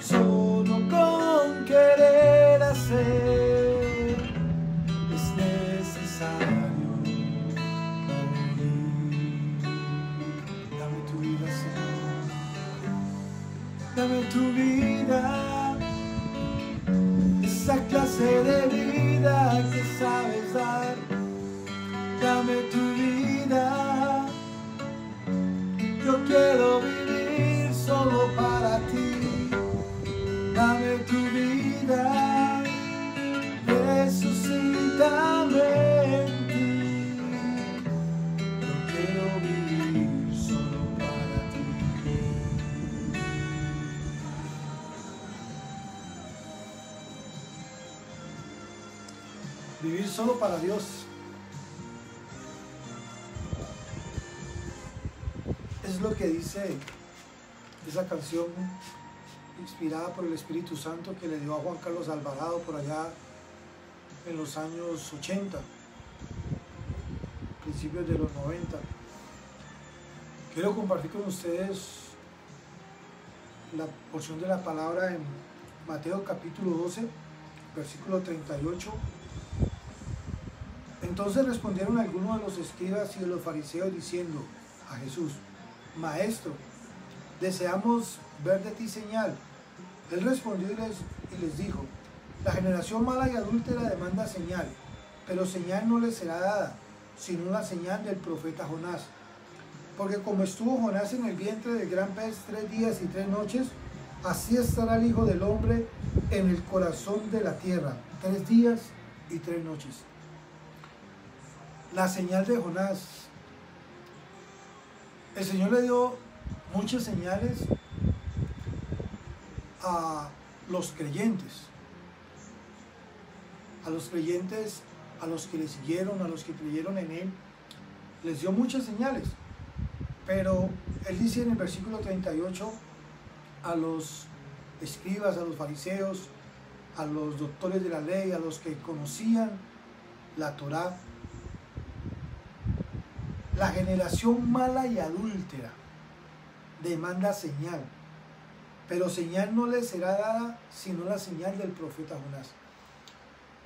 Solo con querer hacer es necesario morir. Dame tu vida, Señor. Dame tu vida, esa clase de vida que sabes dar. Dame tu vida, yo quiero vivir solo para ti. Dame tu vida, resucítame en ti. Yo quiero vivir solo para ti. Vivir solo para Dios es lo que dice esa canción inspirada por el Espíritu Santo que le dio a Juan Carlos Alvarado por allá en los años 80, principios de los 90. Quiero compartir con ustedes la porción de la palabra en Mateo capítulo 12, versículo 38. Entonces respondieron algunos de los escribas y de los fariseos diciendo a Jesús: Maestro, deseamos ver de ti señal. Él respondió y les dijo: la generación mala y adúltera demanda señal, pero señal no les será dada, sino la señal del profeta Jonás. Porque como estuvo Jonás en el vientre del gran pez 3 días y 3 noches, así estará el Hijo del Hombre en el corazón de la tierra, 3 días y 3 noches. La señal de Jonás. El Señor le dio muchas señales a los creyentes, a los que le siguieron, a los que creyeron en Él, les dio muchas señales. Pero Él dice en el versículo 38 a los escribas, a los fariseos, a los doctores de la ley, a los que conocían la Torá: la generación mala y adúltera demanda señal, pero señal no le será dada sino la señal del profeta Jonás.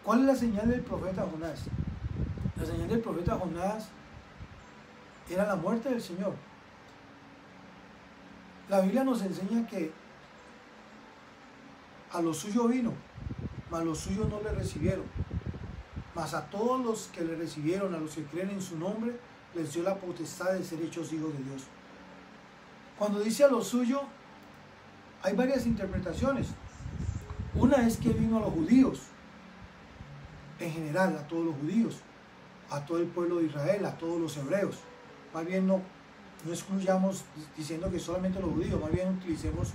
¿Cuál es la señal del profeta Jonás? La señal del profeta Jonás era la muerte del Señor. La Biblia nos enseña que a lo suyo vino, mas los suyos no le recibieron. Mas a todos los que le recibieron, a los que creen en su nombre, les dio la potestad de ser hechos hijos de Dios. Cuando dice a lo suyo, hay varias interpretaciones. Una es que vino a los judíos, en general, a todos los judíos, a todo el pueblo de Israel, a todos los hebreos. Más bien no excluyamos diciendo que solamente los judíos, más bien utilicemos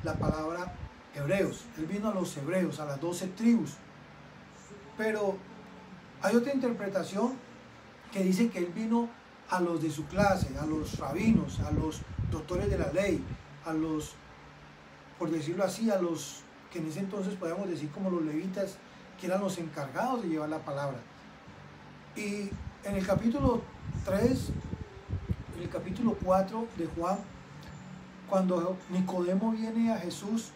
la palabra hebreos. Él vino a los hebreos, a las 12 tribus. Pero hay otra interpretación que dice que Él vino a los de su clase, a los rabinos, a los doctores de la ley, a los, por decirlo así, a los que en ese entonces podíamos decir como los levitas, que eran los encargados de llevar la palabra. Y en el capítulo 3, en el capítulo 4 de Juan, cuando Nicodemo viene a Jesús,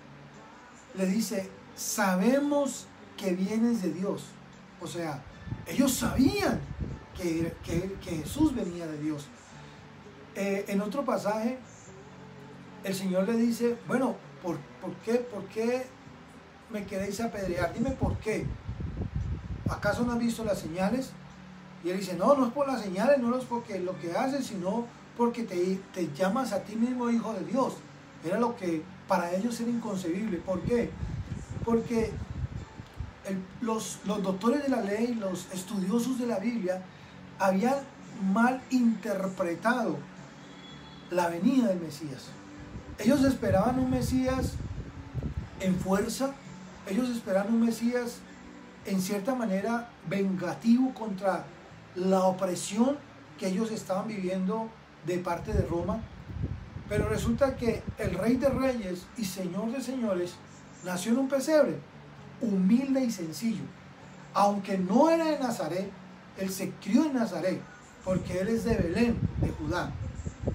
le dice: sabemos que vienes de Dios. O sea, ellos sabían que Jesús venía de Dios. En otro pasaje, el Señor le dice: bueno, ¿por qué me queréis apedrear? Dime por qué. ¿Acaso no has visto las señales? Y él dice: no es por las señales, no es porque lo que haces, sino porque te llamas a ti mismo hijo de Dios. Era lo que para ellos era inconcebible. ¿Por qué? Porque los doctores de la ley, los estudiosos de la Biblia, habían mal interpretado la venida del Mesías. Ellos esperaban un Mesías en fuerza, ellos esperaban un Mesías en cierta manera vengativo contra la opresión que ellos estaban viviendo de parte de Roma. Pero resulta que el Rey de Reyes y Señor de Señores nació en un pesebre, humilde y sencillo. Aunque no era de Nazaret, Él se crió en Nazaret, porque Él es de Belén, de Judá.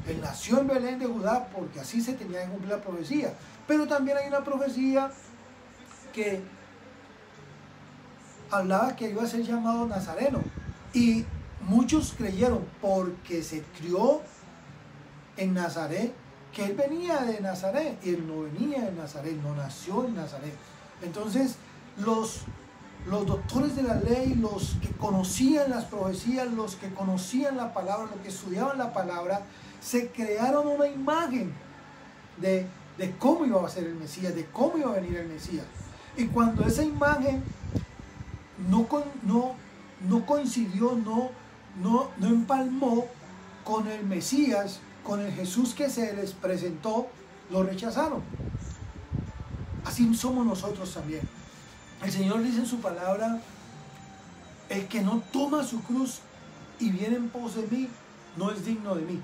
Él nació en Belén de Judá porque así se tenía que cumplir la profecía. Pero también hay una profecía que hablaba que iba a ser llamado Nazareno. Y muchos creyeron porque se crió en Nazaret, que él venía de Nazaret. Y él no venía de Nazaret, no nació en Nazaret. Entonces los doctores de la ley, los que conocían las profecías, los que conocían la palabra, los que estudiaban la palabra, se crearon una imagen de cómo iba a ser el Mesías, de cómo iba a venir el Mesías. Y cuando esa imagen no coincidió, no empalmó con el Mesías, con el Jesús que se les presentó, lo rechazaron. Así somos nosotros también. El Señor dice en su palabra: el que no toma su cruz y viene en pos de mí, no es digno de mí.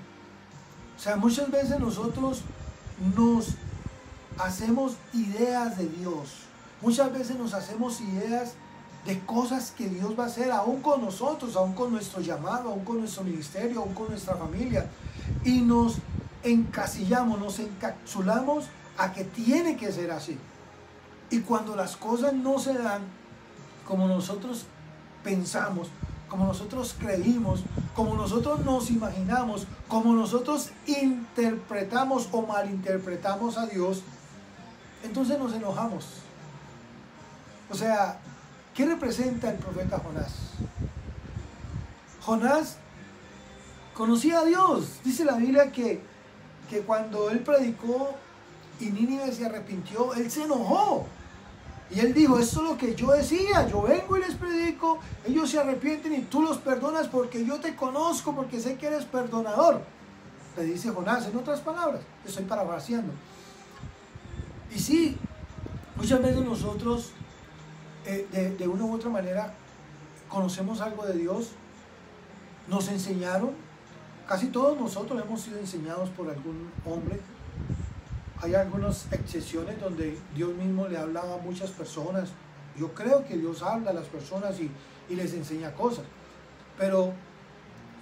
O sea, muchas veces nosotros nos hacemos ideas de Dios. Muchas veces nos hacemos ideas de cosas que Dios va a hacer, aún con nosotros, aún con nuestro llamado, aún con nuestro ministerio, aún con nuestra familia. Y nos encasillamos, nos encapsulamos a que tiene que ser así. Y cuando las cosas no se dan como nosotros pensamos, como nosotros creímos, como nosotros nos imaginamos, como nosotros interpretamos o malinterpretamos a Dios, entonces nos enojamos. O sea, ¿qué representa el profeta Jonás? Jonás conocía a Dios. Dice la Biblia que cuando él predicó y Nínive se arrepintió, él se enojó. Y él dijo: esto es lo que yo decía, yo vengo y les predico, ellos se arrepienten y tú los perdonas porque yo te conozco, porque sé que eres perdonador. Le dice Jonás, en otras palabras, estoy parafraseando. Y sí, muchas veces nosotros de una u otra manera conocemos algo de Dios, nos enseñaron, casi todos nosotros hemos sido enseñados por algún hombre. Hay algunas excepciones donde Dios mismo le hablaba a muchas personas. Yo creo que Dios habla a las personas y les enseña cosas. Pero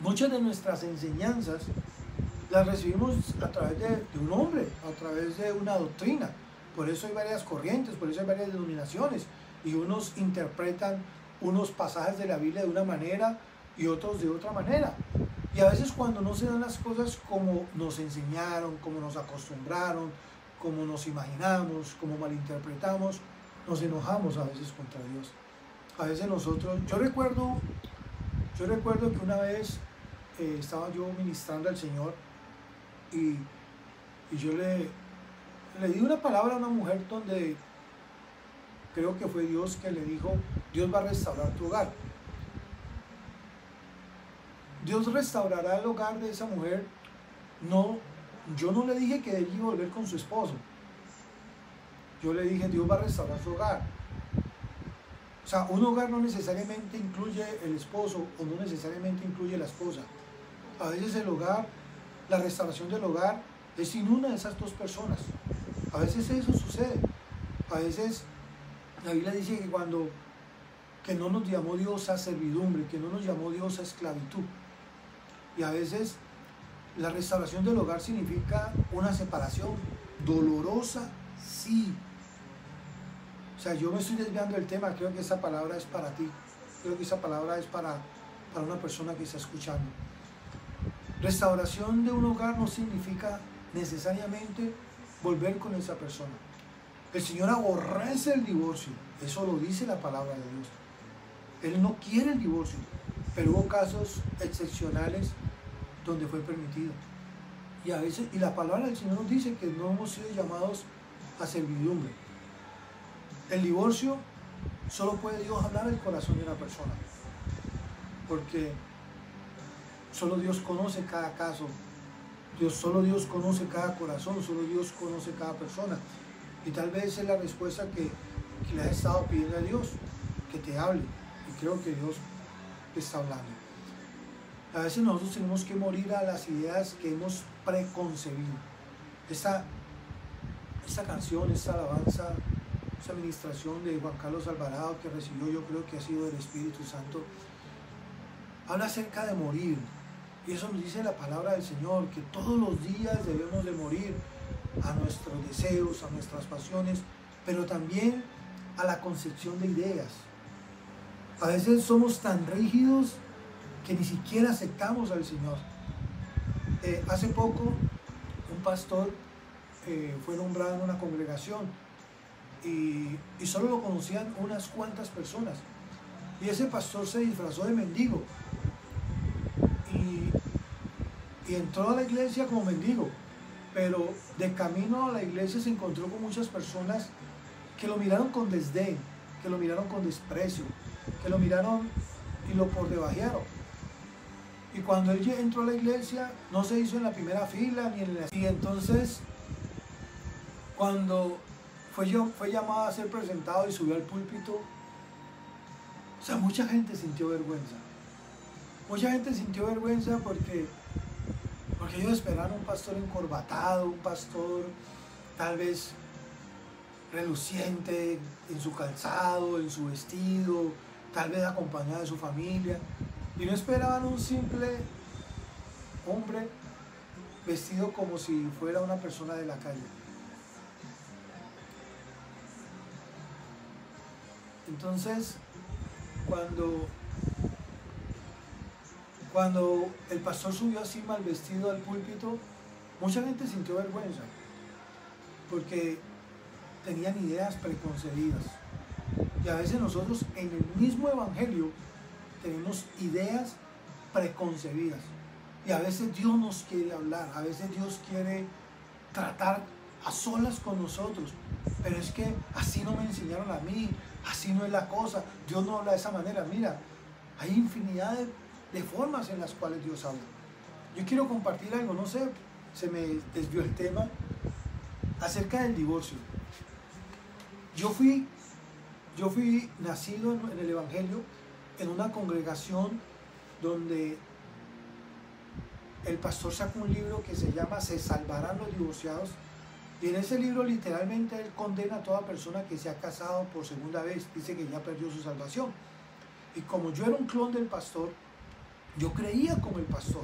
muchas de nuestras enseñanzas las recibimos a través de un hombre, a través de una doctrina. Por eso hay varias corrientes, por eso hay varias denominaciones. Y unos interpretan unos pasajes de la Biblia de una manera y otros de otra manera. Y a veces cuando no se dan las cosas como nos enseñaron, como nos acostumbraron, como nos imaginamos, como malinterpretamos, nos enojamos a veces contra Dios. A veces nosotros, yo recuerdo que una vez estaba yo ministrando al Señor y yo le di una palabra a una mujer donde creo que fue Dios que le dijo: Dios va a restaurar tu hogar. Dios restaurará el hogar de esa mujer. No, yo no le dije que debía volver con su esposo. Yo le dije: Dios va a restaurar su hogar. O sea, un hogar no necesariamente incluye el esposo o no necesariamente incluye la esposa. A veces el hogar, la restauración del hogar es sin una de esas dos personas. A veces eso sucede. A veces la Biblia dice que no nos llamó Dios a servidumbre, que no nos llamó Dios a esclavitud. Y a veces la restauración del hogar significa una separación dolorosa, sí. O sea, yo me estoy desviando del tema, creo que esa palabra es para ti. Creo que esa palabra es para una persona que está escuchando. Restauración de un hogar no significa necesariamente volver con esa persona. El Señor aborrece el divorcio, eso lo dice la palabra de Dios. Él no quiere el divorcio, pero hubo casos excepcionales donde fue permitido. Y a veces, y la palabra del Señor nos dice que no hemos sido llamados a servidumbre. El divorcio solo puede Dios hablar al corazón de una persona, porque solo Dios conoce cada caso, solo Dios conoce cada corazón, solo Dios conoce cada persona. Y tal vez es la respuesta que le has estado pidiendo a Dios, que te hable. Y creo que Dios te está hablando. A veces nosotros tenemos que morir a las ideas que hemos preconcebido. Esta canción, esta alabanza, esta administración de Juan Carlos Alvarado que recibió, yo creo que ha sido del Espíritu Santo, habla acerca de morir. Y eso nos dice la palabra del Señor, que todos los días debemos de morir a nuestros deseos, a nuestras pasiones, pero también a la concepción de ideas. A veces somos tan rígidos que ni siquiera aceptamos al Señor. Hace poco un pastor fue nombrado en una congregación y solo lo conocían unas cuantas personas. Y ese pastor se disfrazó de mendigo y entró a la iglesia como mendigo, pero de camino a la iglesia se encontró con muchas personas que lo miraron con desdén, que lo miraron con desprecio, que lo miraron y lo por debajearon. Y cuando él entró a la iglesia, no se hizo en la primera fila ni en la... Y entonces, cuando fue llamado a ser presentado y subió al púlpito, o sea, mucha gente sintió vergüenza. Mucha gente sintió vergüenza porque ellos esperaron un pastor encorbatado, un pastor tal vez reluciente en su calzado, en su vestido, tal vez acompañado de su familia. Y no esperaban un simple hombre vestido como si fuera una persona de la calle. Entonces, cuando el pastor subió así mal vestido al púlpito, mucha gente sintió vergüenza, porque tenían ideas preconcebidas. Y a veces nosotros en el mismo evangelio tenemos ideas preconcebidas. Y a veces Dios nos quiere hablar, a veces Dios quiere tratar a solas con nosotros. Pero es que así no me enseñaron a mí, así no es la cosa, Dios no habla de esa manera. Mira, hay infinidad de formas en las cuales Dios habla. Yo quiero compartir algo, no sé, se me desvió el tema, acerca del divorcio. Yo fui nacido en el evangelio, en una congregación donde el pastor sacó un libro que se llama Se salvarán los divorciados, y en ese libro literalmente él condena a toda persona que se ha casado por segunda vez, dice que ya perdió su salvación. Y como yo era un clon del pastor, yo creía como el pastor,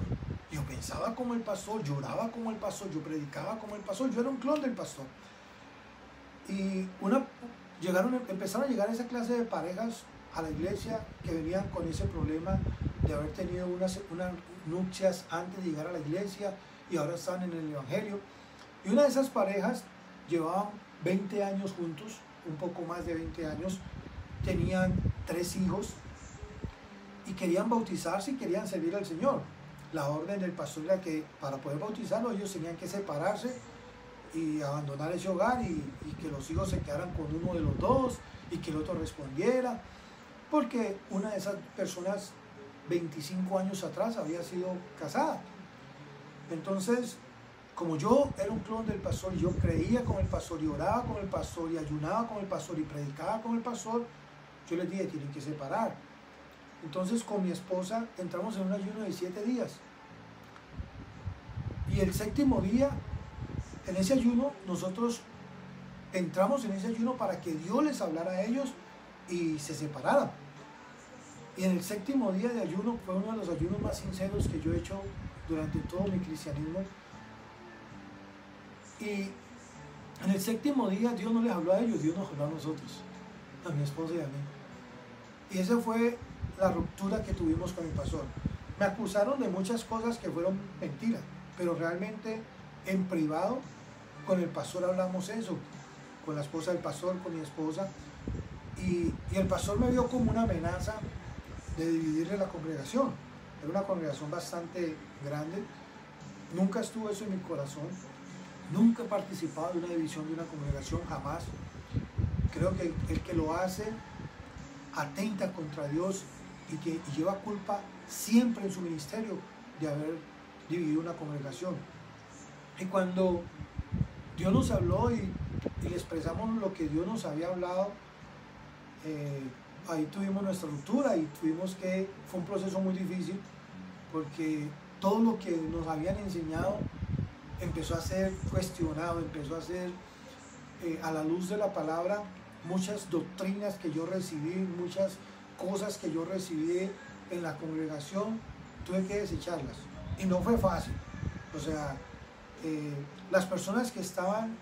yo pensaba como el pastor, lloraba como el pastor, yo predicaba como el pastor, yo era un clon del pastor. Y empezaron a llegar esa clase de parejas a la iglesia que venían con ese problema de haber tenido unas nupcias antes de llegar a la iglesia y ahora están en el evangelio. Y una de esas parejas llevaban 20 años juntos, un poco más de 20 años, tenían 3 hijos y querían bautizarse y querían servir al Señor. La orden del pastor era que para poder bautizarlos ellos tenían que separarse y abandonar ese hogar y que los hijos se quedaran con uno de los dos y que el otro respondiera, porque una de esas personas 25 años atrás había sido casada. Entonces, como yo era un clon del pastor y yo creía con el pastor y oraba con el pastor y ayunaba con el pastor y predicaba con el pastor, yo les dije, tienen que separar. Entonces con mi esposa entramos en un ayuno de 7 días. Y el 7º día, en ese ayuno, nosotros entramos en ese ayuno para que Dios les hablara a ellos y se separaran. Y en el 7º día de ayuno fue uno de los ayunos más sinceros que yo he hecho durante todo mi cristianismo. Y en el 7º día Dios no les habló a ellos, Dios nos habló a nosotros, a mi esposa y a mí. Y esa fue la ruptura que tuvimos con el pastor. Me acusaron de muchas cosas que fueron mentiras, pero realmente en privado con el pastor hablamos eso, con la esposa del pastor, con mi esposa, y el pastor me vio como una amenaza de dividirle la congregación. Era una congregación bastante grande, nunca estuvo eso en mi corazón, nunca he participado de una división de una congregación, jamás. Creo que el que lo hace atenta contra Dios y lleva culpa siempre en su ministerio de haber dividido una congregación. Y cuando Dios nos habló y le expresamos lo que Dios nos había hablado, ahí tuvimos nuestra ruptura y fue un proceso muy difícil, porque todo lo que nos habían enseñado empezó a ser cuestionado, empezó a ser a la luz de la palabra. Muchas doctrinas que yo recibí, muchas cosas que yo recibí en la congregación, tuve que desecharlas. y no fue fácil. O sea, las personas que estaban,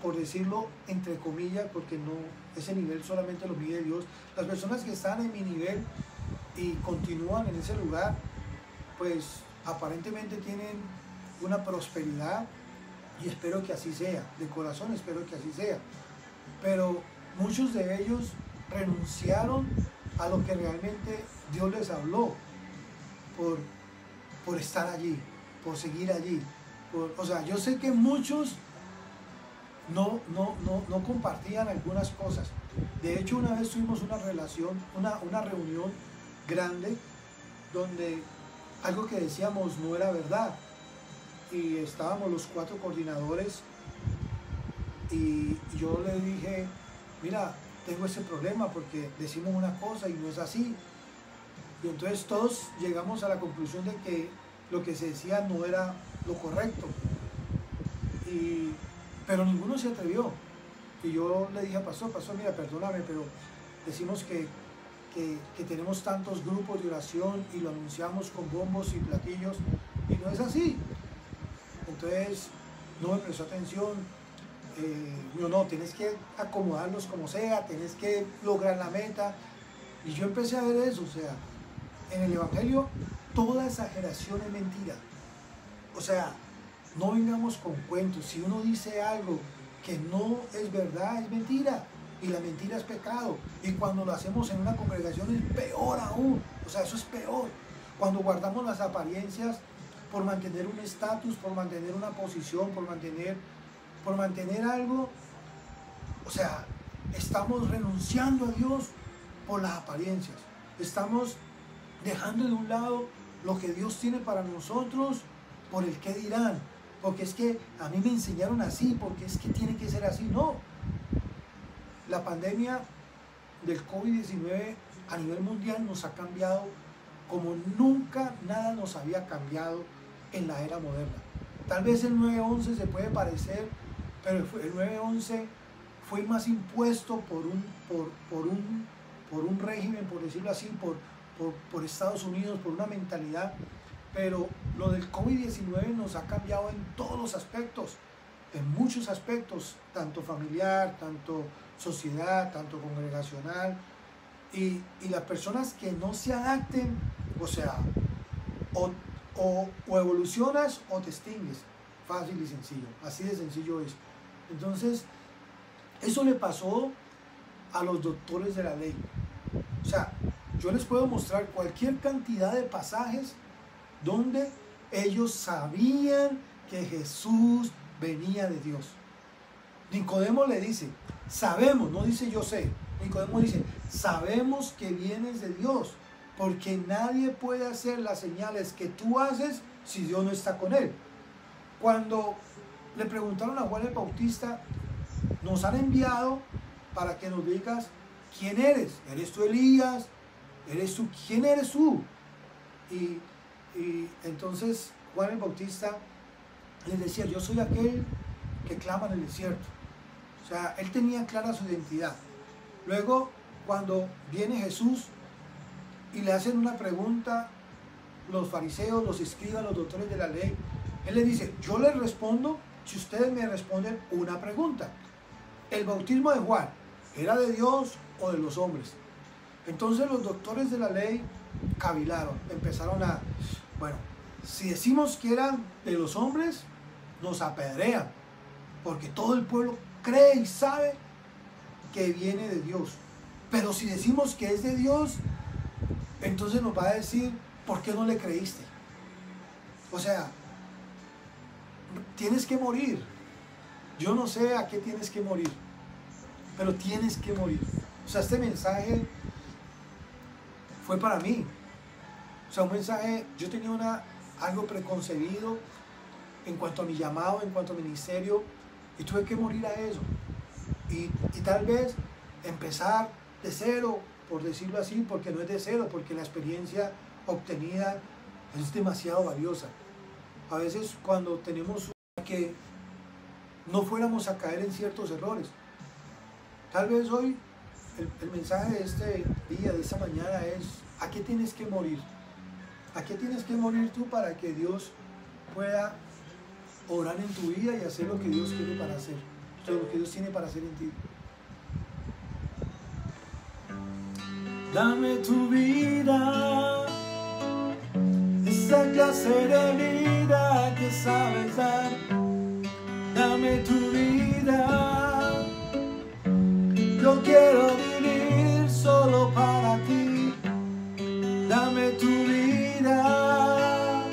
por decirlo entre comillas, porque no, ese nivel solamente lo mide Dios, las personas que están en mi nivel y continúan en ese lugar, pues aparentemente tienen una prosperidad, y espero que así sea, de corazón espero que así sea, pero muchos de ellos renunciaron a lo que realmente Dios les habló por estar allí, por seguir allí. O sea, yo sé que muchos no compartían algunas cosas. De hecho, una vez tuvimos una reunión grande donde algo que decíamos no era verdad, y estábamos los 4 coordinadores y yo le dije, mira, tengo ese problema porque decimos una cosa y no es así. Y entonces todos llegamos a la conclusión de que lo que se decía no era lo correcto, pero ninguno se atrevió. Y yo le dije a pastor, mira, perdóname, pero decimos que tenemos tantos grupos de oración y lo anunciamos con bombos y platillos y no es así. Entonces no me prestó atención. No, tienes que acomodarlos como sea, tienes que lograr la meta. Y yo empecé a ver eso. O sea, en el Evangelio toda exageración es mentira. O sea, no vengamos con cuentos. Si uno dice algo que no es verdad, es mentira. Y la mentira es pecado. Y cuando lo hacemos en una congregación es peor aún. O sea, eso es peor. Cuando guardamos las apariencias por mantener un estatus, por mantener una posición, por mantener algo, o sea, estamos renunciando a Dios por las apariencias. Estamos dejando de un lado lo que Dios tiene para nosotros por el qué dirán. Porque es que a mí me enseñaron así, porque es que tiene que ser así. No. La pandemia del COVID-19 a nivel mundial nos ha cambiado como nunca nada nos había cambiado en la era moderna. Tal vez el 9/11 se puede parecer, pero el 9/11 fue más impuesto por un régimen, por decirlo así, por Estados Unidos, por una mentalidad. Pero lo del COVID-19 nos ha cambiado en todos los aspectos, en muchos aspectos, tanto familiar, tanto sociedad, tanto congregacional. Y las personas que no se adapten, o sea, o evolucionas o te extingues. Fácil y sencillo, así de sencillo es. Entonces, eso le pasó a los doctores de la ley. O sea, yo les puedo mostrar cualquier cantidad de pasajes donde ellos sabían que Jesús venía de Dios. Nicodemo le dice, sabemos, no dice yo sé, Nicodemo dice, sabemos que vienes de Dios, porque nadie puede hacer las señales que tú haces si Dios no está con él. Cuando le preguntaron a Juan el Bautista, nos han enviado para que nos digas quién eres. ¿Eres tú Elías? ¿Eres tú? ¿Quién eres tú? Y entonces Juan el Bautista les decía, yo soy aquel que clama en el desierto. O sea, él tenía clara su identidad. Luego, cuando viene Jesús y le hacen una pregunta, los fariseos, los escribas, los doctores de la ley, él le dice, yo les respondo si ustedes me responden una pregunta. ¿El bautismo de Juan era de Dios o de los hombres? Entonces los doctores de la ley cavilaron, empezaron a, bueno, si decimos que eran de los hombres, nos apedrean, porque todo el pueblo cree y sabe que viene de Dios. Pero si decimos que es de Dios, entonces nos va a decir, ¿por qué no le creíste? O sea, tienes que morir. Yo no sé a qué tienes que morir, pero tienes que morir. O sea, este mensaje fue para mí. O sea, un mensaje, yo tenía algo preconcebido en cuanto a mi llamado, en cuanto a mi ministerio, y tuve que morir a eso. Y tal vez empezar de cero, por decirlo así, porque no es de cero, porque la experiencia obtenida es demasiado valiosa. A veces cuando tenemos que no fuéramos a caer en ciertos errores. Tal vez hoy el mensaje de este día, de esta mañana es, ¿a qué tienes que morir? ¿A qué tienes que morir tú para que Dios pueda obrar en tu vida y hacer lo que Dios quiere para hacer? Todo lo que Dios tiene para hacer en ti. Dame tu vida, esa clase de vida que sabes dar. Dame tu vida, yo quiero vivir solo para ti. Dame tu vida,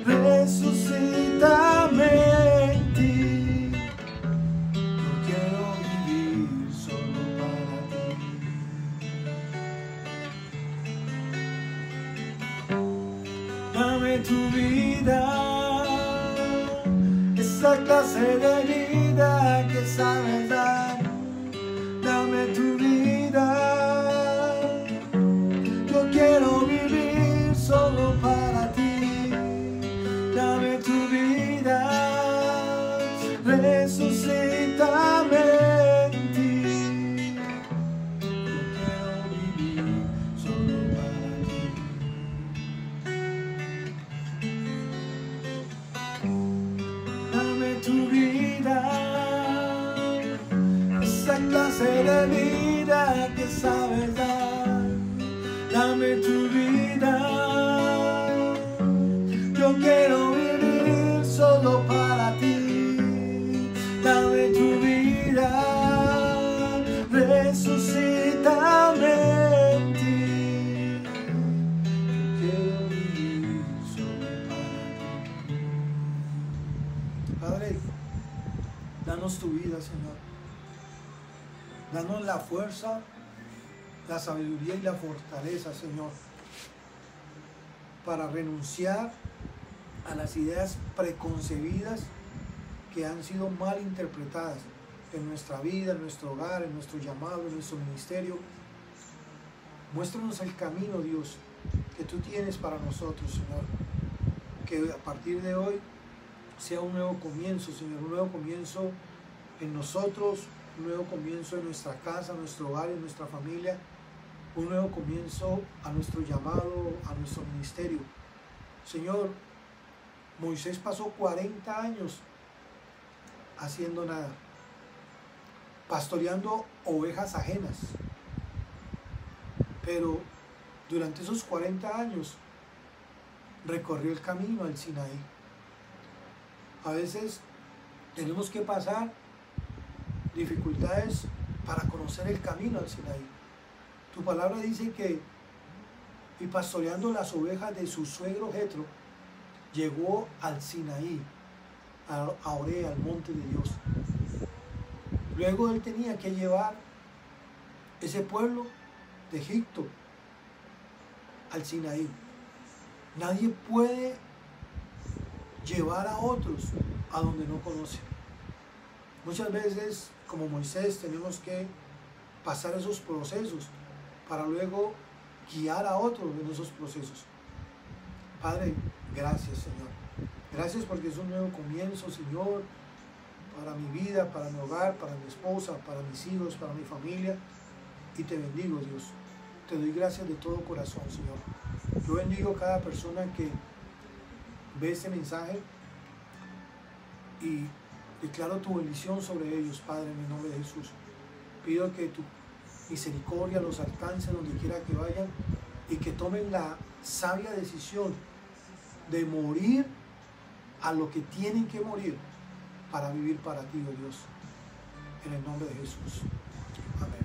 resucítame en ti. Yo quiero vivir solo para ti. Dame tu vida, esa clase de vida que sabes dar. Dame tu vida, yo quiero vivir solo para ti. Dame tu vida, resucítame en ti. Yo quiero vivir solo para ti. Dame tu vida, esa clase de vida que sabes dar. Dame tu vida, yo quiero vivir solo para ti. Dame tu vida, resucítame en ti. Yo quiero vivir solo para ti. Padre, danos tu vida, Señor. Danos la fuerza, la sabiduría y la fortaleza, Señor, para renunciar a las ideas preconcebidas que han sido mal interpretadas en nuestra vida, en nuestro hogar, en nuestro llamado, en nuestro ministerio. Muéstranos el camino, Dios, que tú tienes para nosotros, Señor. Que a partir de hoy sea un nuevo comienzo, Señor, un nuevo comienzo en nosotros, un nuevo comienzo en nuestra casa, en nuestro hogar, en nuestra familia, un nuevo comienzo a nuestro llamado, a nuestro ministerio. Señor, Moisés pasó 40 años haciendo nada, pastoreando ovejas ajenas, pero durante esos 40 años recorrió el camino al Sinaí. A veces tenemos que pasar dificultades para conocer el camino al Sinaí. Tu palabra dice que, y pastoreando las ovejas de su suegro Jetro, llegó al Sinaí, a Oré, al monte de Dios. Luego él tenía que llevar ese pueblo de Egipto al Sinaí. Nadie puede llevar a otros a donde no conoce. Muchas veces, como Moisés, tenemos que pasar esos procesos para luego guiar a otros en esos procesos. Padre, gracias, Señor. Gracias porque es un nuevo comienzo, Señor, para mi vida, para mi hogar, para mi esposa, para mis hijos, para mi familia. Y te bendigo, Dios. Te doy gracias de todo corazón, Señor. Yo bendigo a cada persona que ve este mensaje y declaro tu bendición sobre ellos, Padre, en el nombre de Jesús. Pido que tu misericordia los alcance donde quiera que vayan y que tomen la sabia decisión de morir a lo que tienen que morir para vivir para ti, oh Dios. En el nombre de Jesús. Amén.